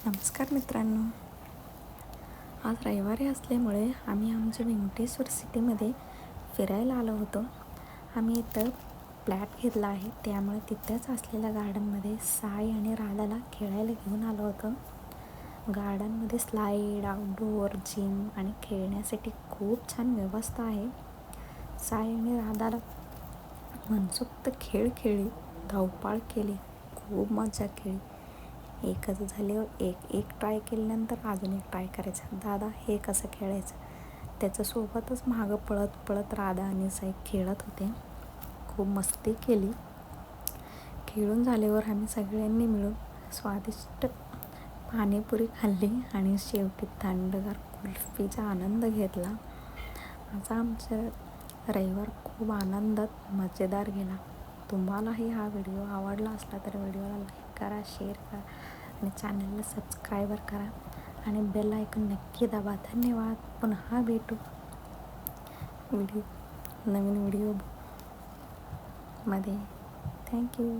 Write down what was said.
नमस्कार मित्रांनो. आज रविवारी असल्यामुळे आम्ही आमच्या व्यंकटेश्वर सिटीमध्ये फिरायला आलो होतो. आम्ही इथं फ्लॅट घेतला आहे, त्यामुळे तिथेच असलेल्या गार्डनमध्ये साई आणि राधाला खेळायला घेऊन आलो होतो. गार्डनमध्ये स्लाईड, आउटडोअर, जिम आणि खेळण्यासाठी खूप छान व्यवस्था आहे. साई आणि राधाला मनसोक्त खेळ खेळली, धावपाळ केली, खूप मजा केली. एकच झाल्यावर एक ट्राय केल्यानंतर अजून एक ट्राय करायचा. दादा हे कसं खेळायचं, त्याच्यासोबतच मागं पळत पळत राधा आणि साई खेळत होते. खूप मस्ती केली. खेळून झाल्यावर आम्ही सगळ्यांनी मिळून स्वादिष्ट पाणीपुरी खाल्ली आणि शेवटी थंडगार कुल्फीचा आनंद घेतला. माझा आमचा रविवार खूप आनंदात मजेदार गेला. तुम्हालाही हा व्हिडिओ आवडला असला तर व्हिडिओला लाईक करा, शेअर करा आणि चॅनलला सबस्क्राईबर करा आणि बेल आयकॉन नक्की दाबा. धन्यवाद. पुन्हा भेटू नवीन व्हिडिओ मध्ये. थँक्यू.